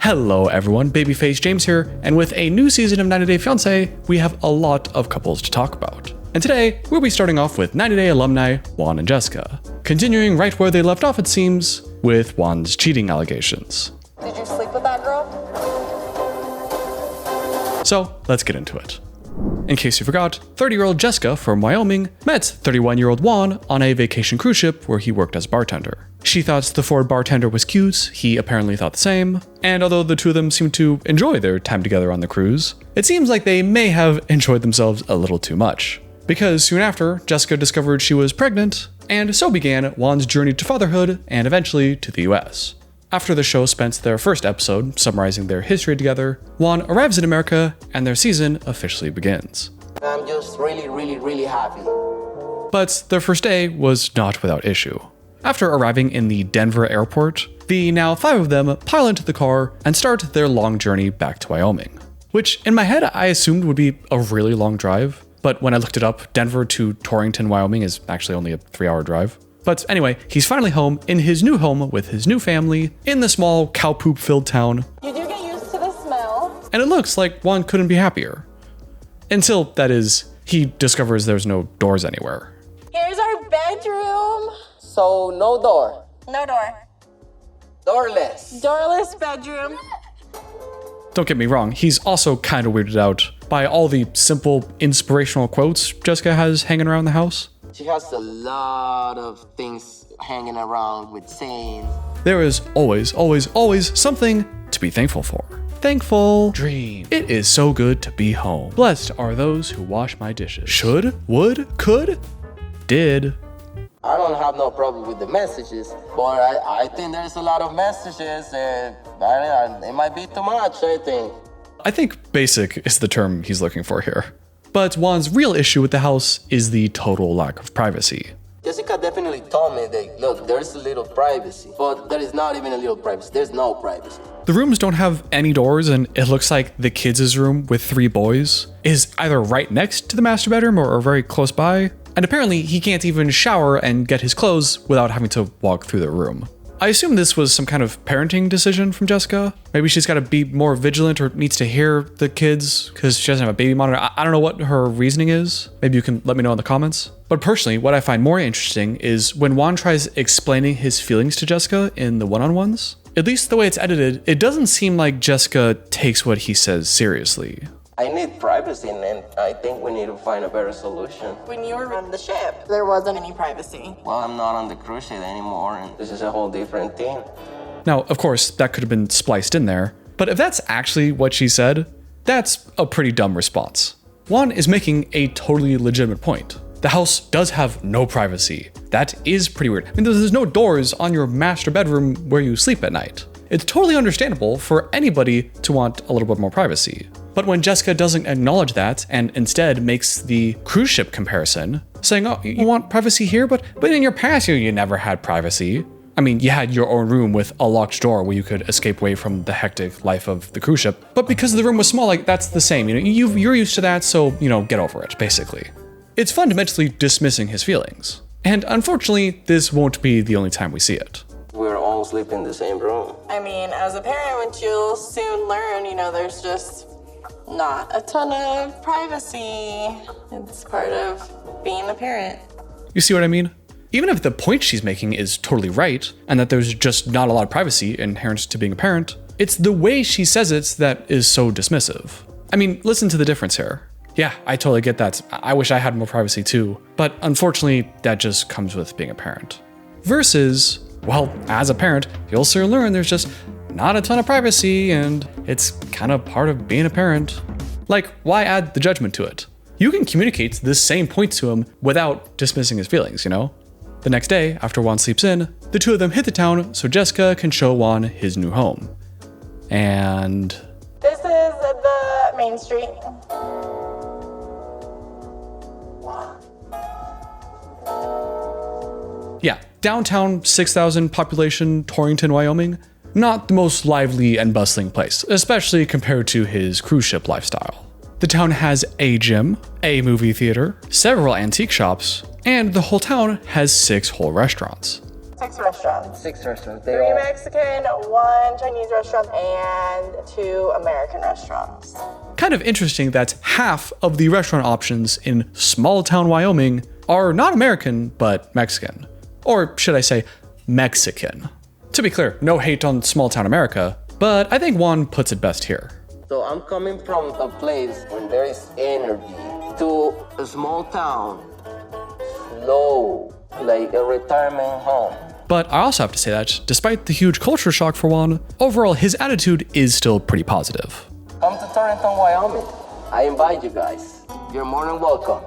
Hello everyone, Babyface James here, and with a new season of 90 Day Fiance, we have a lot of couples to talk about. And today, we'll be starting off with 90 Day alumni Juan and Jessica, continuing right where they left off it seems, with Juan's cheating allegations. Did you sleep with that girl? So, let's get into it. In case you forgot, 30-year-old Jessica from Wyoming met 31-year-old Juan on a vacation cruise ship where he worked as a bartender. She thought the Ford bartender was cute, he apparently thought the same, and although the two of them seemed to enjoy their time together on the cruise, it seems like they may have enjoyed themselves a little too much. Because soon after, Jessica discovered she was pregnant, and so began Juan's journey to fatherhood and eventually to the US. After the show spent their first episode summarizing their history together, Juan arrives in America and their season officially begins. I'm just really happy. But their first day was not without issue. After arriving in the Denver airport, the now 5 of them pile into the car and start their long journey back to Wyoming. Which in my head I assumed would be a really long drive, but when I looked it up, Denver to Torrington, Wyoming is actually only a 3-hour drive. But anyway, he's finally home in his new home with his new family in the small cow poop filled town. You do get used to the smell. And it looks like Juan couldn't be happier. Until, that is, he discovers there's no doors anywhere. Here's our bedroom. So no door, No door. doorless. Doorless bedroom. Don't get me wrong, he's also kind of weirded out by all the simple inspirational quotes Jessica has hanging around the house. She has a lot of things hanging around with sayings. There is always something to be thankful for. Thankful. Dream. It is so good to be home. Blessed are those who wash my dishes. Should, would, could, did. I don't have no problem with the messages, but I think there's a lot of messages and it might be too much, I think. I think basic is the term he's looking for here. But Juan's real issue with the house is the total lack of privacy. Jessica definitely told me that, look, there's a little privacy, but there is not even a little privacy. There's no privacy. The rooms don't have any doors, and it looks like the kids' room with 3 boys is either right next to the master bedroom or very close by. And apparently he can't even shower and get his clothes without having to walk through the room. I assume this was some kind of parenting decision from Jessica. Maybe she's got to be more vigilant or needs to hear the kids because she doesn't have a baby monitor. I don't know what her reasoning is. Maybe you can let me know in the comments. But personally, what I find more interesting is when Juan tries explaining his feelings to Jessica in the one-on-ones. At least the way it's edited, it doesn't seem like Jessica takes what he says seriously. I need privacy, and I think we need to find a better solution. When you were on the ship, there wasn't any privacy. Well, I'm not on the cruise ship anymore, and this is a whole different thing. Now, of course, that could have been spliced in there, but if that's actually what she said, that's a pretty dumb response. Juan is making a totally legitimate point. The house does have no privacy. That is pretty weird. I mean, there's no doors on your master bedroom where you sleep at night. It's totally understandable for anybody to want a little bit more privacy. But when Jessica doesn't acknowledge that and instead makes the cruise ship comparison, saying, oh, you want privacy here? But in your past, you never had privacy. I mean, you had your own room with a locked door where you could escape away from the hectic life of the cruise ship. But because the room was small, like that's the same. You're used to that, so, get over it, basically. It's fundamentally dismissing his feelings. And unfortunately, this won't be the only time we see it. We're all sleeping in the same room. I mean, as a parent, you'll soon learn, there's just not a ton of privacy. It's part of being a parent. You see what I mean? Even if the point she's making is totally right, and that there's just not a lot of privacy inherent to being a parent, it's the way she says it that is so dismissive. I mean, listen to the difference here. Yeah, I totally get that. I wish I had more privacy too, but unfortunately, that just comes with being a parent. Versus, well, as a parent, you'll soon learn there's just not a ton of privacy, and it's kind of part of being a parent. Like, why add the judgment to it? You can communicate this same point to him without dismissing his feelings, The next day, after Juan sleeps in, the two of them hit the town so Jessica can show Juan his new home. And This is the main street. yeah, downtown 6,000 population Torrington, Wyoming. Not the most lively and bustling place, especially compared to his cruise ship lifestyle. The town has a gym, a movie theater, several antique shops, and the whole town has 6 whole restaurants. 6 restaurants. 6 restaurants. 3 Mexican, 1 Chinese restaurant, and 2 American restaurants. Kind of interesting that half of the restaurant options in small town Wyoming are not American, but Mexican. Or should I say, Mexican. To be clear, no hate on small town America, but I think Juan puts it best here. So I'm coming from a place where there is energy to a small town, slow, like a retirement home. But I also have to say that, despite the huge culture shock for Juan, overall his attitude is still pretty positive. Come to Torrington, Wyoming. I invite you guys. You're more than welcome.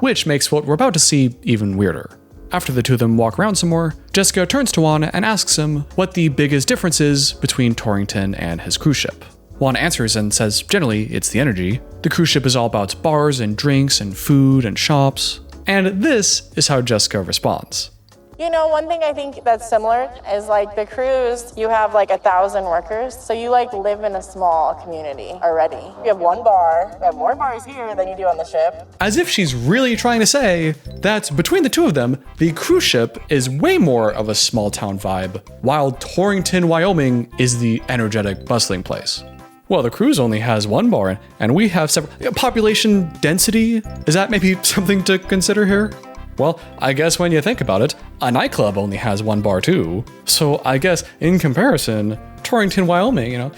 Which makes what we're about to see even weirder. After the two of them walk around some more, Jessica turns to Juan and asks him what the biggest difference is between Torrington and his cruise ship. Juan answers and says generally it's the energy. The cruise ship is all about bars and drinks and food and shops. And this is how Jessica responds. You know, one thing I think that's similar is like the cruise, you have like 1,000 workers. So you like live in a small community already. You have 1 bar, you have more bars here than you do on the ship. As if she's really trying to say that between the two of them, the cruise ship is way more of a small town vibe, while Torrington, Wyoming is the energetic, bustling place. Well, the cruise only has 1 bar and we have several. Population density? Is that maybe something to consider here? Well, I guess when you think about it, a nightclub only has 1 bar too. So I guess in comparison, Torrington, Wyoming,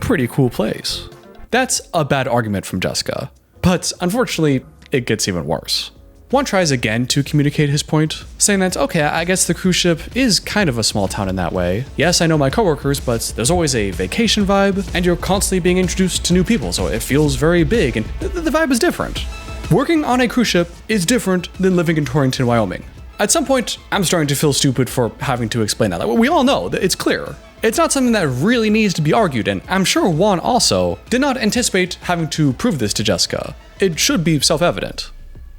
pretty cool place. That's a bad argument from Jessica. But unfortunately, it gets even worse. Juan tries again to communicate his point, saying that, okay, I guess the cruise ship is kind of a small town in that way. Yes, I know my coworkers, but there's always a vacation vibe, and you're constantly being introduced to new people, so it feels very big, and the vibe is different. Working on a cruise ship is different than living in Torrington, Wyoming. At some point, I'm starting to feel stupid for having to explain that. We all know that it's clear. It's not something that really needs to be argued, and I'm sure Juan also did not anticipate having to prove this to Jessica. It should be self-evident.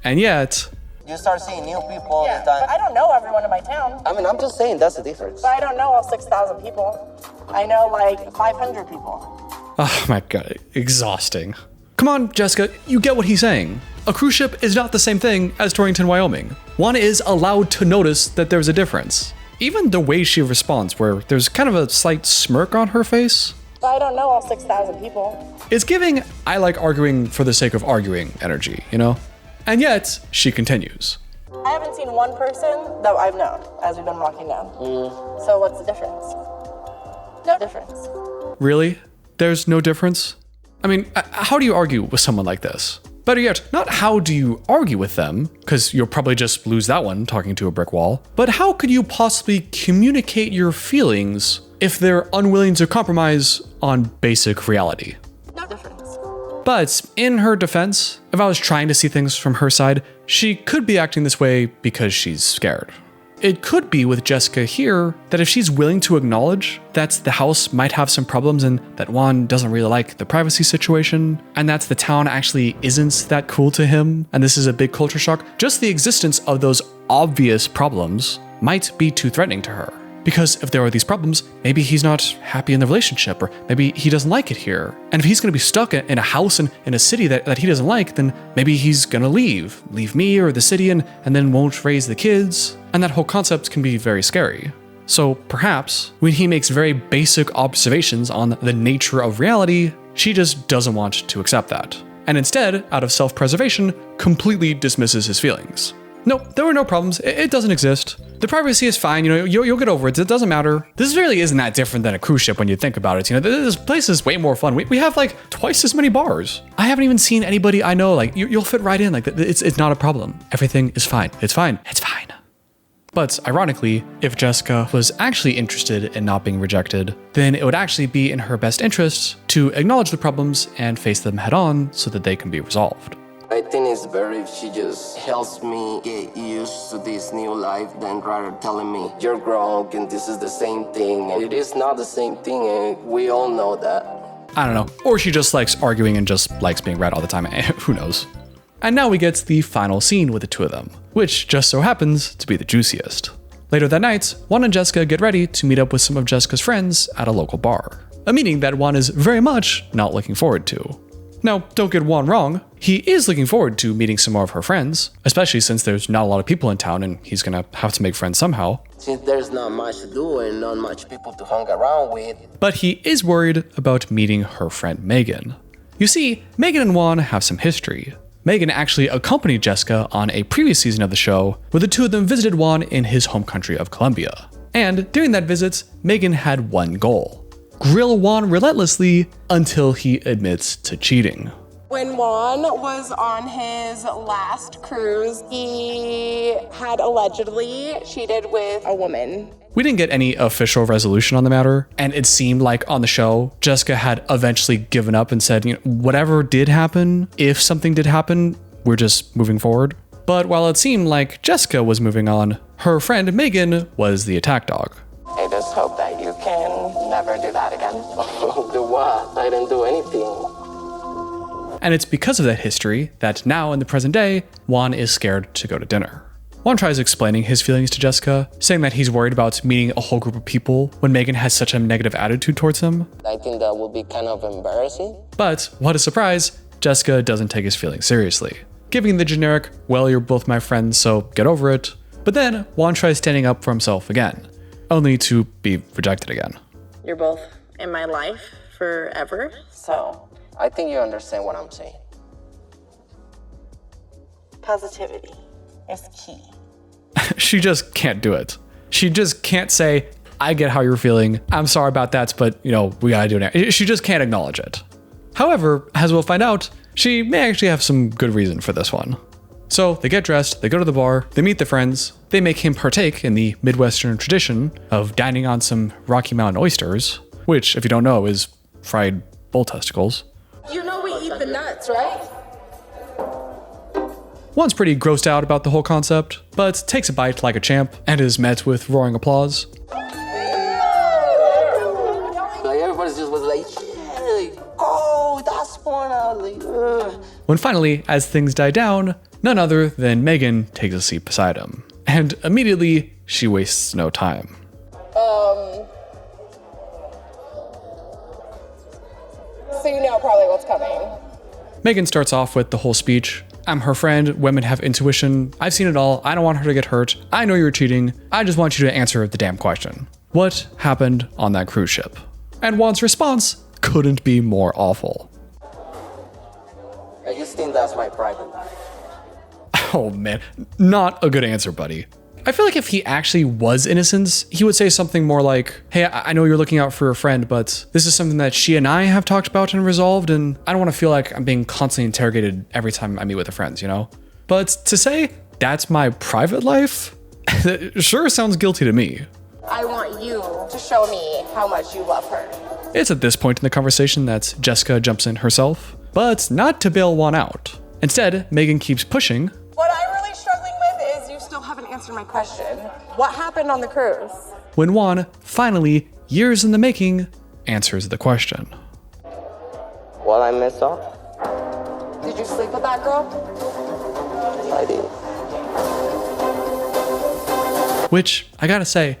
And yet... You start seeing new people all the time. But I don't know everyone in my town. I mean, I'm just saying that's the difference. But I don't know all 6,000 people. I know like 500 people. Oh my god, exhausting. Come on, Jessica, you get what he's saying. A cruise ship is not the same thing as Torrington, Wyoming. Juan is allowed to notice that there's a difference. Even the way she responds, where there's kind of a slight smirk on her face. But I don't know all 6,000 people. It's giving, I like arguing for the sake of arguing energy, And yet, she continues. I haven't seen one person that I've known as we've been walking down. So what's the difference? No difference. Really? There's no difference? I mean, how do you argue with someone like this? Better yet, not how do you argue with them, because you'll probably just lose that one talking to a brick wall, but how could you possibly communicate your feelings if they're unwilling to compromise on basic reality? No difference. But in her defense, if I was trying to see things from her side, she could be acting this way because she's scared. It could be with Jessica here that if she's willing to acknowledge that the house might have some problems and that Juan doesn't really like the privacy situation, and that the town actually isn't that cool to him, and this is a big culture shock, just the existence of those obvious problems might be too threatening to her. Because if there are these problems, maybe he's not happy in the relationship, or maybe he doesn't like it here. And if he's gonna be stuck in a house in a city that he doesn't like, then maybe he's gonna leave me or the city and then won't raise the kids. And that whole concept can be very scary. So perhaps when he makes very basic observations on the nature of reality, she just doesn't want to accept that. And instead, out of self-preservation, completely dismisses his feelings. No, there were no problems. It doesn't exist. The privacy is fine. You'll get over it. It doesn't matter. This really isn't that different than a cruise ship when you think about it. This place is way more fun. We have like twice as many bars. I haven't even seen anybody I know. Like you'll fit right in. Like it's not a problem. Everything is fine. It's fine. It's fine. But ironically, if Jessica was actually interested in not being rejected, then it would actually be in her best interest to acknowledge the problems and face them head on so that they can be resolved. I think it's better if she just helps me get used to this new life than rather telling me, you're grown and this is the same thing. It is not the same thing and we all know that. I don't know. Or she just likes arguing and just likes being right all the time. Who knows? And now we get to the final scene with the two of them, which just so happens to be the juiciest. Later that night, Juan and Jessica get ready to meet up with some of Jessica's friends at a local bar. A meeting that Juan is very much not looking forward to. Now, don't get Juan wrong, he is looking forward to meeting some more of her friends, especially since there's not a lot of people in town and he's gonna have to make friends somehow. Since there's not much to do and not much people to hang around with. But he is worried about meeting her friend Megan. You see, Megan and Juan have some history. Megan actually accompanied Jessica on a previous season of the show, where the two of them visited Juan in his home country of Colombia. And during that visit, Megan had one goal: grill Juan relentlessly until he admits to cheating. When Juan was on his last cruise, he had allegedly cheated with a woman. We didn't get any official resolution on the matter, and it seemed like on the show, Jessica had eventually given up and said, whatever did happen, if something did happen, we're just moving forward. But while it seemed like Jessica was moving on, her friend Megan was the attack dog. I just hope that you can never do that again. Do what? I didn't do anything. And it's because of that history that now in the present day, Juan is scared to go to dinner. Juan tries explaining his feelings to Jessica, saying that he's worried about meeting a whole group of people when Megan has such a negative attitude towards him. I think that would be kind of embarrassing. But what a surprise, Jessica doesn't take his feelings seriously, giving the generic, well, you're both my friends, so get over it. But then Juan tries standing up for himself again, only to be rejected again. You're both in my life forever, so I think you understand what I'm saying. positivity is key. She just can't do it. She just can't say, I get how you're feeling. I'm sorry about that, but we gotta do it. She just can't acknowledge it. However, as we'll find out, she may actually have some good reason for this one. So they get dressed, they go to the bar, they meet the friends, they make him partake in the Midwestern tradition of dining on some Rocky Mountain oysters, which, if you don't know, is fried bull testicles. You know we eat the nuts, right? Juan's pretty grossed out about the whole concept, but takes a bite like a champ and is met with roaring applause. Like everybody just was like, yeah, oh, that's one. I was like, ugh. When finally, as things die down, none other than Megan takes a seat beside him. And immediately, she wastes no time. So you know probably what's coming. Megan starts off with the whole speech. I'm her friend, women have intuition, I've seen it all, I don't want her to get hurt, I know you're cheating, I just want you to answer the damn question. What happened on that cruise ship? And Juan's response couldn't be more awful. I just think that's my private life. Oh man, not a good answer, buddy. I feel like if he actually was innocent, he would say something more like, hey, I know you're looking out for a friend, but this is something that she and I have talked about and resolved, and I don't want to feel like I'm being constantly interrogated every time I meet with the friends, But to say, that's my private life? That sure sounds guilty to me. I want you to show me how much you love her. It's at this point in the conversation that Jessica jumps in herself, but not to bail Juan out. Instead, Megan keeps pushing. What I'm really struggling with is you still haven't answered my question. What happened on the cruise? When Juan, finally, years in the making, answers the question. What I messed up? Did you sleep with that girl? I did. Which, I gotta say,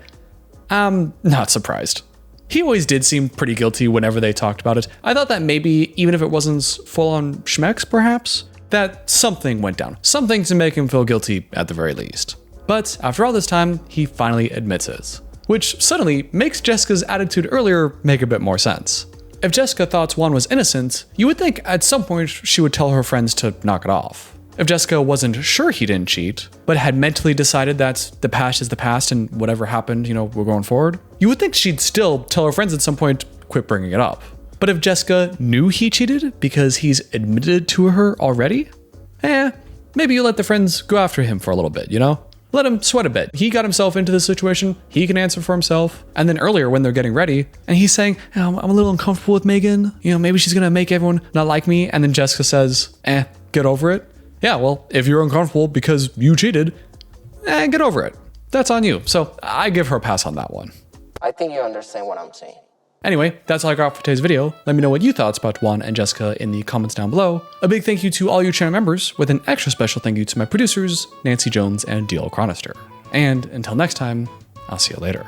I'm not surprised. He always did seem pretty guilty whenever they talked about it. I thought that maybe, even if it wasn't full-on schmex, perhaps, that something went down. Something to make him feel guilty at the very least. But after all this time, he finally admits it, which suddenly makes Jessica's attitude earlier make a bit more sense. If Jessica thought Juan was innocent, you would think at some point she would tell her friends to knock it off. If Jessica wasn't sure he didn't cheat, but had mentally decided that the past is the past and whatever happened, we're going forward, you would think she'd still tell her friends at some point, quit bringing it up. But if Jessica knew he cheated because he's admitted to her already, maybe you let the friends go after him for a little bit, Let him sweat a bit. He got himself into this situation, he can answer for himself. And then earlier when they're getting ready, and he's saying, I'm a little uncomfortable with Megan, maybe she's gonna make everyone not like me, and then Jessica says, get over it. Yeah, well, if you're uncomfortable because you cheated, get over it. That's on you. So I give her a pass on that one. I think you understand what I'm saying. Anyway, that's all I got for today's video. Let me know what you thought about Juan and Jessica in the comments down below. A big thank you to all you channel members, with an extra special thank you to my producers, Nancy Jones and DL Chronister. And until next time, I'll see you later.